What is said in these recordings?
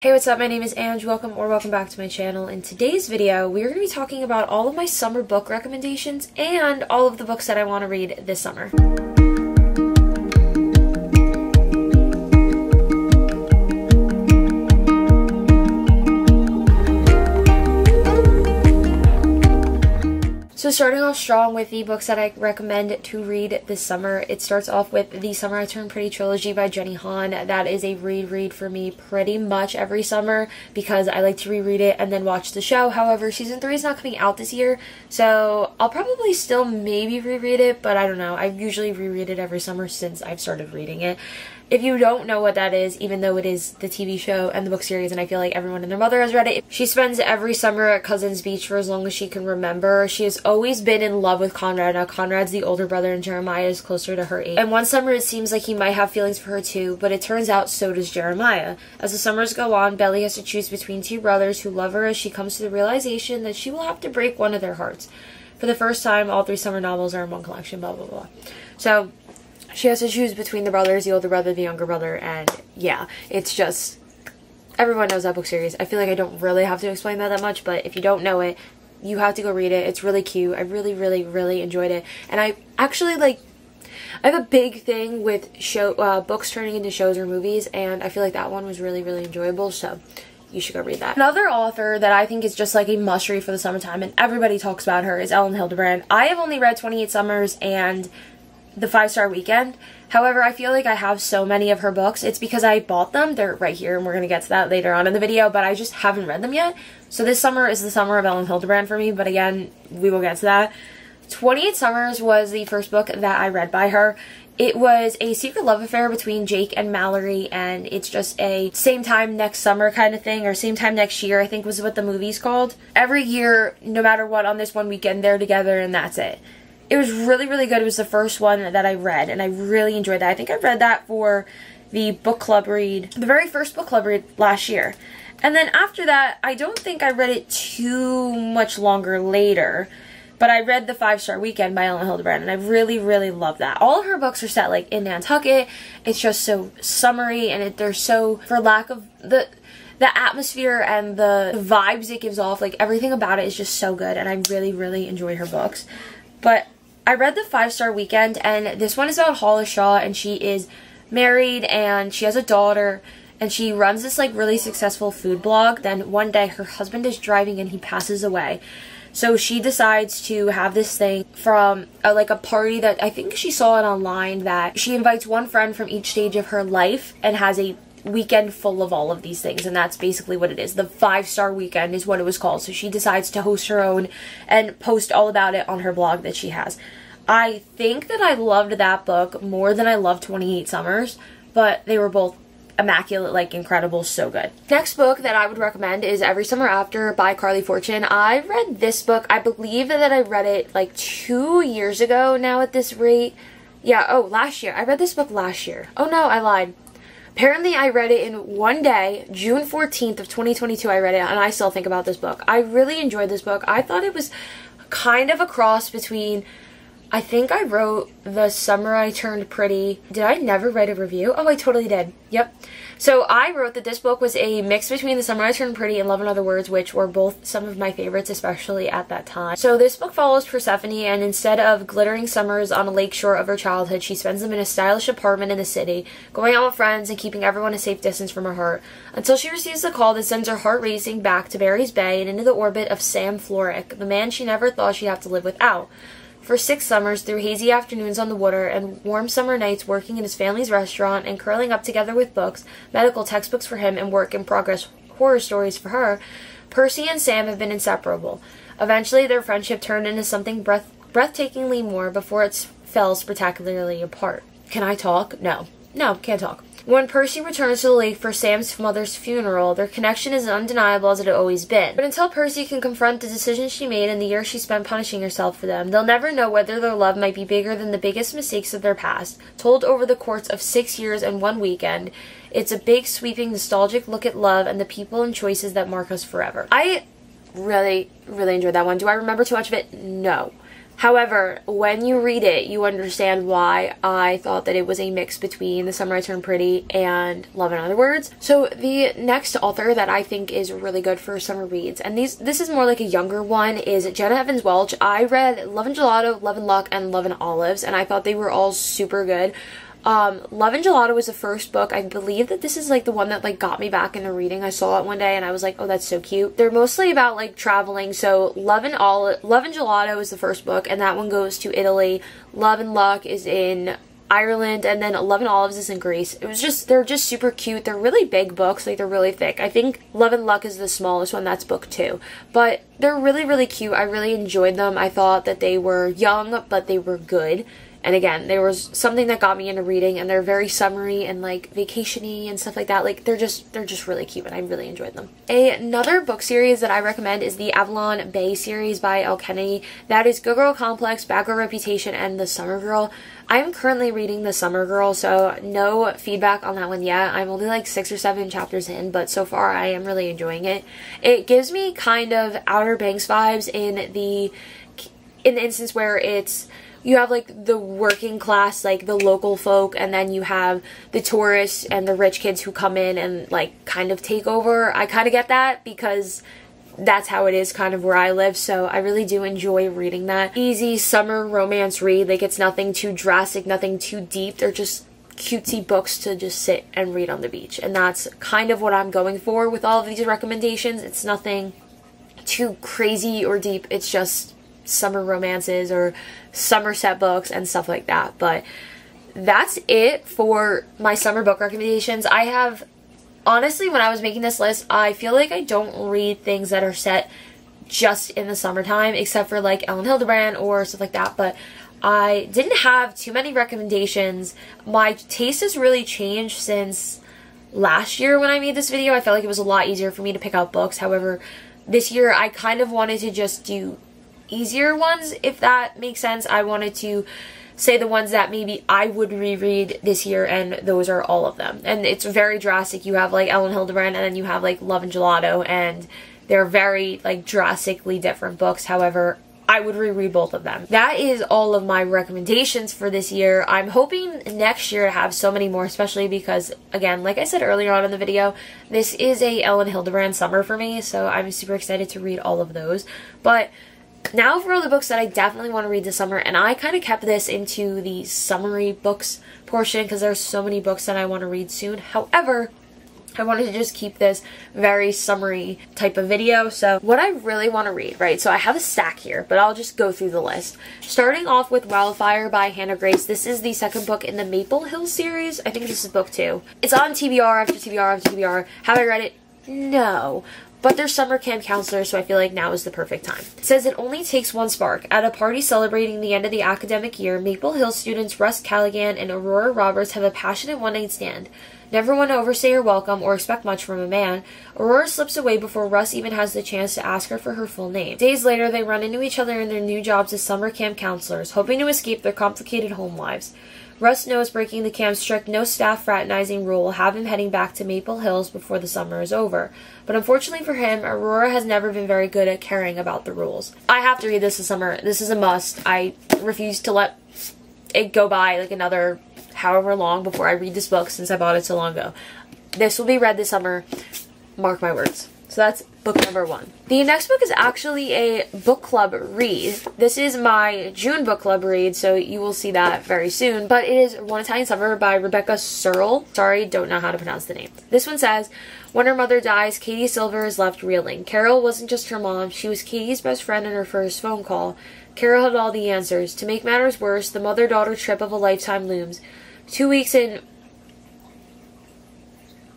Hey, what's up? My name is Ange. Welcome back to my channel. In today's video, we're going to be talking about all of my summer book recommendations and all of the books that I want to read this summer. So starting off strong with the books that I recommend to read this summer, it starts off with the Summer I Turned Pretty trilogy by Jenny Han. That is a read for me pretty much every summer because I like to reread it and then watch the show. However, season 3 is not coming out this year, so I'll probably still maybe reread it, but I don't know. I usually reread it every summer since I've started reading it. If you don't know what that is, even though it is the TV show and the book series, and I feel like everyone and their mother has read it, she spends every summer at Cousin's Beach for as long as she can remember. She has always been in love with Conrad. Now, Conrad's the older brother and Jeremiah is closer to her age. And one summer it seems like he might have feelings for her too, but it turns out so does Jeremiah. As the summers go on, Belly has to choose between two brothers who love her as she comes to the realization that she will have to break one of their hearts. For the first time, all 3 summer novels are in one collection, blah, blah, blah. So she has to choose between the brothers, the older brother, the younger brother, and yeah, it's just, everyone knows that book series. I feel like I don't really have to explain that much, but if you don't know it, you have to go read it. It's really cute. I really enjoyed it. And I actually, I have a big thing with books turning into shows or movies, and I feel like that one was really enjoyable, so you should go read that. Another author that I think is just like a must read for the summertime, and everybody talks about her, is Elin Hilderbrand. I have only read 28 Summers and The 5-Star Weekend. However, I feel like I have so many of her books. It's because I bought them. They're right here, and we're going to get to that later on in the video, but I just haven't read them yet. So this summer is the summer of Elin Hilderbrand for me, but again, we will get to that. 28 Summers was the first book that I read by her. It was a secret love affair between Jake and Mallory, and it's just a same time next summer kind of thing, or same time next year, I think was what the movie's called. Every year, no matter what, on this one weekend, they're together, and that's it. It was really good. It was the first one that I read, and I really enjoyed that. I think I read that for the book club read, the very first book club read last year. And then after that, I don't think I read it too much longer later, but I read The 5-Star Weekend by Elin Hilderbrand, and I really love that. All of her books are set like in Nantucket. It's just so summery, and they're so, for lack of the atmosphere and the vibes it gives off, like everything about it is just so good, and I really enjoy her books. But I read The 5-Star Weekend, and this one is about Hollis Shaw, and she is married, and she has a daughter, and she runs this like really successful food blog. Then one day her husband is driving and he passes away. So she decides to have this thing from a party that I think she saw it online, that she invites one friend from each stage of her life and has a weekend full of all of these things, and that's basically what it is. The 5-Star Weekend is what it was called. So she decides to host her own and post all about it on her blog that she has. I think that I loved that book more than I loved 28 Summers, but they were both immaculate, incredible, so good. Next book that I would recommend is Every Summer After by Carly Fortune. I read this book, I believe that I read it 2 years ago now at this rate. Yeah, oh, last year. I read this book last year. Oh no, I lied. Apparently, I read it in one day, June 14th of 2022, I read it, and I still think about this book. I really enjoyed this book. I thought it was kind of a cross between, I think I wrote The Summer I Turned Pretty. Did I never write a review? Oh, I totally did. Yep. So I wrote that this book was a mix between The Summer I Turned Pretty and Love in Other Words, which were both some of my favorites, especially at that time. So this book follows Persephone, and instead of glittering summers on a lakeshore of her childhood, she spends them in a stylish apartment in the city, going out with friends and keeping everyone a safe distance from her heart, until she receives a call that sends her heart racing back to Barry's Bay and into the orbit of Sam Florrick, the man she never thought she'd have to live without. For 6 summers, through hazy afternoons on the water and warm summer nights working in his family's restaurant and curling up together with books, medical textbooks for him and work-in-progress horror stories for her, Percy and Sam have been inseparable. Eventually, their friendship turned into something breathtakingly more before it fell spectacularly apart. Can I talk? No, can't talk. When Percy returns to the lake for Sam's mother's funeral, their connection is undeniable as it had always been. But until Percy can confront the decisions she made and the years she spent punishing herself for them, they'll never know whether their love might be bigger than the biggest mistakes of their past. Told over the course of 6 years and 1 weekend, it's a big, sweeping, nostalgic look at love and the people and choices that mark us forever. I really enjoyed that one. Do I remember too much of it? No. However, when you read it, you understand why I thought that it was a mix between The Summer I Turned Pretty and Love in Other Words. So the next author that I think is really good for summer reads, and this is more like a younger one, is Jenna Evans Welch. I read Love and Gelato, Love and Luck, and Love and Olives, and I thought they were all super good. Love and Gelato was the first book. I believe that this is like the one that like got me back into reading. I saw it one day and I was like, oh, that's so cute. They're mostly about like traveling. So Love and Gelato is the first book, and that one goes to Italy. Love and Luck is in Ireland, and then Love and Olives is in Greece. They're just super cute. They're really big books, like they're really thick. I think Love and Luck is the smallest one. That's book 2, but they're really, really cute. I really enjoyed them. I thought that they were young, but they were good. And again, there was something that got me into reading, and they're very summery and like vacation-y and stuff like that. Like they're just really cute, and I really enjoyed them. Another book series that I recommend is the Avalon Bay series by Elle Kennedy. That is Good Girl Complex, Bad Girl Reputation, and The Summer Girl. I'm currently reading The Summer Girl, so no feedback on that one yet. I'm only like 6 or 7 chapters in, but so far I am really enjoying it. It gives me kind of Outer Banks vibes in the instance where you have like the working class, like the local folk, and then you have the tourists and the rich kids who come in and like kind of take over. I kind of get that because that's how it is kind of where I live, so I really do enjoy reading that. Easy summer romance read. Like it's nothing too drastic, nothing too deep. They're just cutesy books to just sit and read on the beach, and that's kind of what I'm going for with all of these recommendations. It's nothing too crazy or deep. It's just summer romances or Somerset books and stuff like that. But that's it for my summer book recommendations. Honestly, when I was making this list, I feel like I don't read things that are set just in the summertime, except for like Ellen Hildebrand or stuff like that. But I didn't have too many recommendations. My taste has really changed since last year when I made this video. I felt like it was a lot easier for me to pick out books. However, this year I kind of wanted to just do easier ones, if that makes sense. I wanted to say the ones that maybe I would reread this year, and those are all of them. And it's very drastic. You have like Ellen Hildebrand, and then you have like Love and Gelato, and they're very like drastically different books. However, I would reread both of them. That is all of my recommendations for this year. I'm hoping next year to have so many more, especially because, again, like I said earlier on in the video, this is a Ellen Hildebrand summer for me, so I'm super excited to read all of those. But now for all the books that I definitely want to read this summer, and I kind of kept this into the summery books portion because there's so many books that I want to read soon. However, I wanted to just keep this very summery type of video. So what I really want to read, right? So I have a stack here, but I'll just go through the list. Starting off with Wildfire by Hannah Grace. This is the second book in the Maple Hill series. I think this is book 2. It's on TBR after TBR after TBR. Have I read it? No. But they're summer camp counselors, so I feel like now is the perfect time. It says it only takes one spark. At a party celebrating the end of the academic year, Maple Hill students Russ Callaghan and Aurora Roberts have a passionate one-night stand. Never one to overstay her welcome or expect much from a man, Aurora slips away before Russ even has the chance to ask her for her full name. Days later, they run into each other in their new jobs as summer camp counselors, hoping to escape their complicated home lives. Russ knows breaking the camp's strict no-staff fraternizing rule will have him heading back to Maple Hills before the summer is over. But unfortunately for him, Aurora has never been very good at caring about the rules. I have to read this summer. This is a must. I refuse to let it go by like another however long before I read this book since I bought it so long ago. This will be read this summer. Mark my words. So that's book number 1. The next book is actually a book club read. This is my June book club read, so you will see that very soon. But it is One Italian Summer by Rebecca Searle. Sorry, don't know how to pronounce the name. This one says, when her mother dies, Katie Silver is left reeling. Carol wasn't just her mom, she was Katie's best friend in her first phone call. Carol had all the answers. To make matters worse, the mother-daughter trip of a lifetime looms. 2 weeks in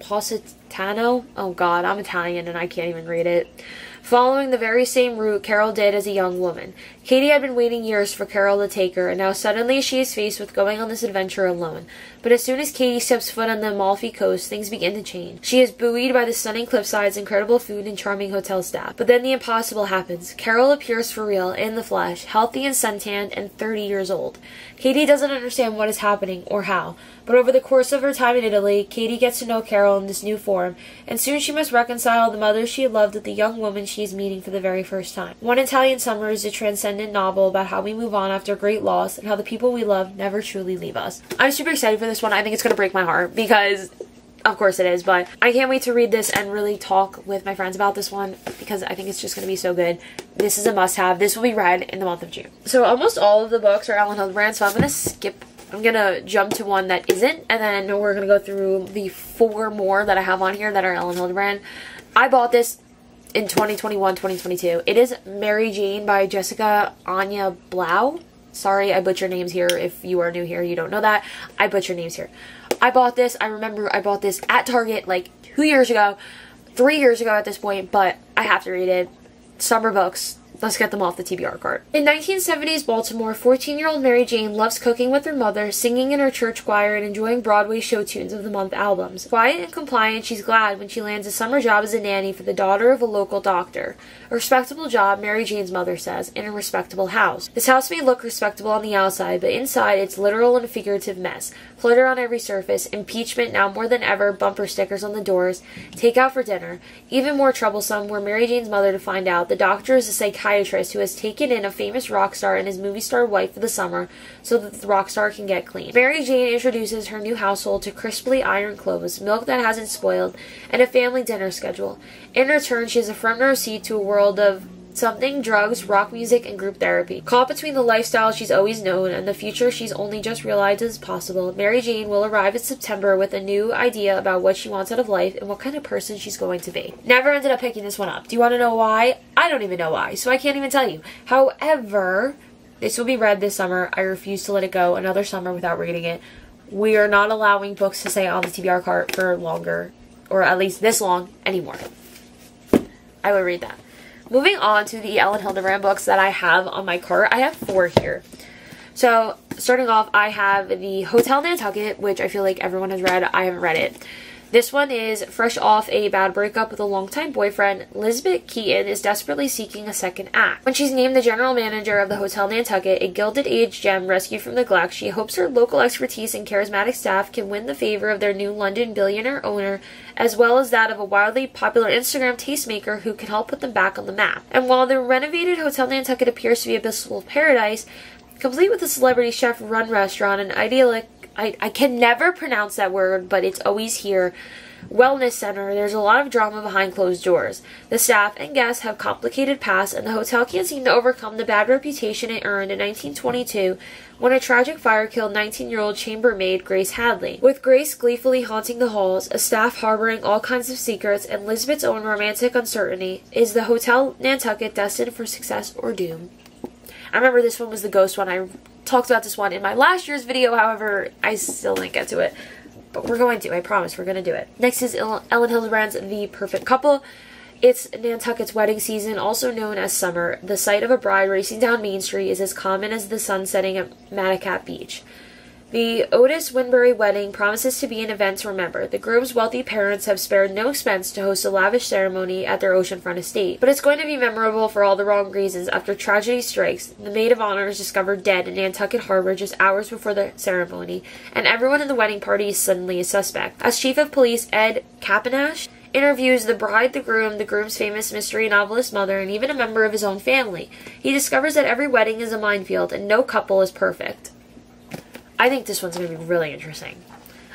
Positano? Oh god, I'm Italian and I can't even read it. Following the very same route Carol did as a young woman. Katie had been waiting years for Carol to take her, and now suddenly she is faced with going on this adventure alone. But as soon as Katie steps foot on the Amalfi Coast, things begin to change. She is buoyed by the stunning cliffsides, incredible food, and charming hotel staff. But then the impossible happens. Carol appears for real, in the flesh, healthy and suntanned, and 30 years old. Katie doesn't understand what is happening, or how. But over the course of her time in Italy, Katie gets to know Carol in this new form, and soon she must reconcile the mother she had loved with the young woman she is meeting for the very first time. One Italian Summer is a transcendent novel about how we move on after great loss and how the people we love never truly leave us. I'm super excited for this one. I think it's going to break my heart because of course it is, but I can't wait to read this and really talk with my friends about this one because I think it's just going to be so good. This is a must-have. This will be read in the month of June. So almost all of the books are Ellen Hildebrand, so I'm going to jump to one that isn't, and then we're going to go through the 4 more that I have on here that are Ellen Hildebrand. I bought this in 2021, 2022. It is Mary Jane by Jessica Anya Blau. Sorry, I butcher names here. If you are new here, you don't know that. I butcher names here. I bought this. I remember I bought this at Target like 2 years ago, 3 years ago at this point, but I have to read it. Summer books. Let's get them off the TBR card. In 1970s Baltimore, 14-year-old Mary Jane loves cooking with her mother, singing in her church choir, and enjoying Broadway show tunes of the month albums. Quiet and compliant, she's glad when she lands a summer job as a nanny for the daughter of a local doctor. A respectable job, Mary Jane's mother says, in a respectable house. This house may look respectable on the outside, but inside it's literal and figurative mess. Clutter on every surface, impeachment now more than ever, bumper stickers on the doors, takeout for dinner. Even more troublesome were Mary Jane's mother to find out the doctor is a psychiatrist who has taken in a famous rock star and his movie star wife for the summer so that the rock star can get clean. Mary Jane introduces her new household to crisply ironed clothes, milk that hasn't spoiled, and a family dinner schedule. In return, she has a front row seat to a world of something, drugs, rock music, and group therapy. Caught between the lifestyle she's always known and the future she's only just realized is possible, Mary Jane will arrive in September with a new idea about what she wants out of life and what kind of person she's going to be. Never ended up picking this one up. Do you want to know why? I don't even know why, so I can't even tell you. However, this will be read this summer. I refuse to let it go another summer without reading it. We are not allowing books to stay on the TBR cart for longer, or at least this long, anymore. I would read that. Moving on to the Ellen Hildebrand books that I have on my cart. I have 4 here. So, starting off, I have the Hotel Nantucket, which I feel like everyone has read. I haven't read it. This one is fresh off a bad breakup with a longtime boyfriend. Elizabeth Keaton is desperately seeking a second act. When she's named the general manager of the Hotel Nantucket, a Gilded Age gem rescued from neglect, she hopes her local expertise and charismatic staff can win the favor of their new London billionaire owner, as well as that of a wildly popular Instagram tastemaker who can help put them back on the map. And while the renovated Hotel Nantucket appears to be a blissful paradise, complete with a celebrity chef-run restaurant, an idyllic, I can never pronounce that word, but it's always here, wellness center, there's a lot of drama behind closed doors. The staff and guests have complicated pasts, and the hotel can't seem to overcome the bad reputation it earned in 1922 when a tragic fire killed 19-year-old chambermaid Grace Hadley. With Grace gleefully haunting the halls, a staff harboring all kinds of secrets, and Elizabeth's own romantic uncertainty, is the Hotel Nantucket destined for success or doom? I remember this one was the ghost one. I talked about this one in my last year's video, however, I still didn't get to it. But we're going to, I promise, we're going to do it. Next is Ellen Hildebrand's The Perfect Couple. It's Nantucket's wedding season, also known as summer. The sight of a bride racing down Main Street is as common as the sun setting at Matticat Beach. The Otis Winbury wedding promises to be an event to remember. The groom's wealthy parents have spared no expense to host a lavish ceremony at their oceanfront estate. But it's going to be memorable for all the wrong reasons after tragedy strikes. The maid of honor is discovered dead in Nantucket Harbor just hours before the ceremony, and everyone in the wedding party is suddenly a suspect. As Chief of Police Ed Capinash interviews the bride, the groom's famous mystery novelist mother, and even a member of his own family, he discovers that every wedding is a minefield and no couple is perfect. I think this one's going to be really interesting.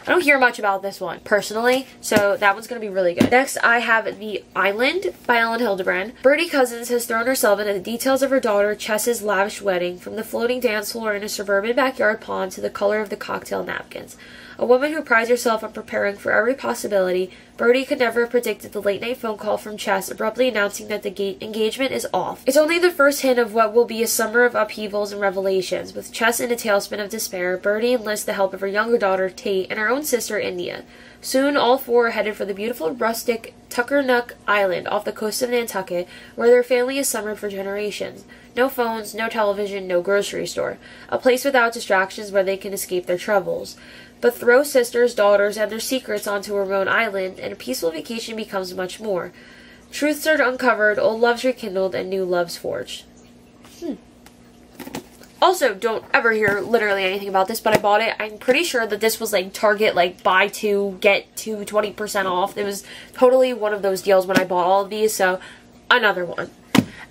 I don't hear much about this one, personally, so that one's going to be really good. Next, I have The Island by Ellen Hildebrand. Bertie Cousins has thrown herself into the details of her daughter Chess's lavish wedding, from the floating dance floor in a suburban backyard pond to the color of the cocktail napkins. A woman who prides herself on preparing for every possibility, Bertie could never have predicted the late-night phone call from Chess abruptly announcing that the engagement is off. It's only the first hint of what will be a summer of upheavals and revelations. With Chess in a tailspin of despair, Bertie enlists the help of her younger daughter, Tate, and her own sister, India. Soon, all four are headed for the beautiful rustic Tuckernuck Island off the coast of Nantucket, where their family has summered for generations. No phones, no television, no grocery store. A place without distractions where they can escape their troubles. But throw sisters, daughters, and their secrets onto a remote island, and a peaceful vacation becomes much more. Truths are uncovered, old loves rekindled, and new loves forged. Also, don't ever hear literally anything about this, but I bought it. I'm pretty sure that this was like Target, like buy 2, get 2, 20% off. It was totally one of those deals when I bought all of these, so another one.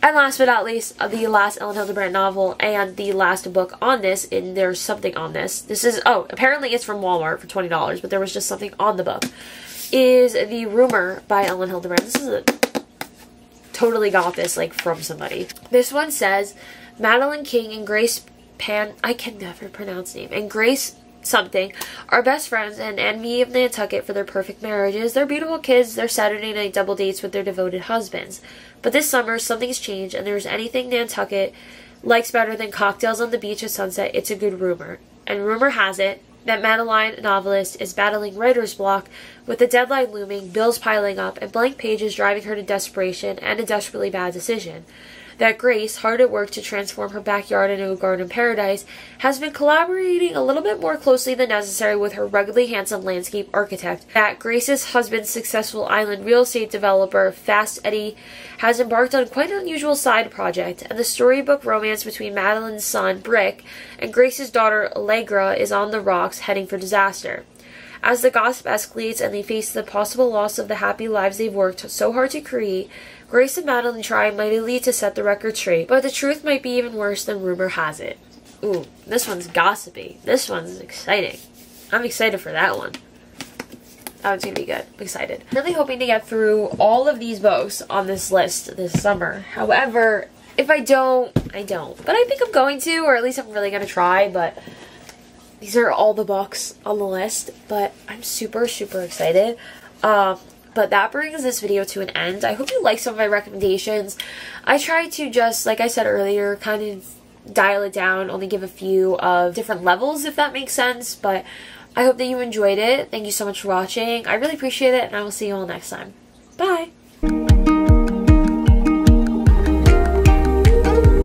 And last but not least, the last Ellen Hildebrand novel and the last book on this, and there's something on this. This is, oh, apparently it's from Walmart for $20, but there was just something on the book, is The Rumor by Ellen Hildebrand. This is totally got this, like, from somebody. This one says, Madeline King and Grace I can never pronounce name, and Grace something are best friends and envy of Nantucket for their perfect marriages, their beautiful kids, their Saturday night double dates with their devoted husbands. But this summer, something's changed, and there's anything Nantucket likes better than cocktails on the beach at sunset. It's a good rumor. And rumor has it that Madeline, novelist, is battling writer's block with the deadline looming, bills piling up, and blank pages driving her to desperation and a desperately bad decision. That Grace, hard at work to transform her backyard into a garden paradise, has been collaborating a little bit more closely than necessary with her ruggedly handsome landscape architect. That Grace's husband's successful island real estate developer, Fast Eddie, has embarked on quite an unusual side project, and the storybook romance between Madeline's son, Brick, and Grace's daughter, Allegra, is on the rocks, heading for disaster. As the gossip escalates and they face the possible loss of the happy lives they've worked so hard to create, Grace and Madeline try mightily to set the record straight, but the truth might be even worse than rumor has it. Ooh, this one's gossipy. This one's exciting. I'm excited for that one. That one's gonna be good. I'm excited. I'm really hoping to get through all of these books on this list this summer. However, if I don't, I don't. But I think I'm going to, or at least I'm really gonna try, but these are all the books on the list, but I'm super, super excited. But that brings this video to an end. I hope you like some of my recommendations. I tried to just, like I said earlier, kind of dial it down, only give a few of different levels, if that makes sense. But I hope that you enjoyed it. Thank you so much for watching. I really appreciate it, and I will see you all next time. Bye!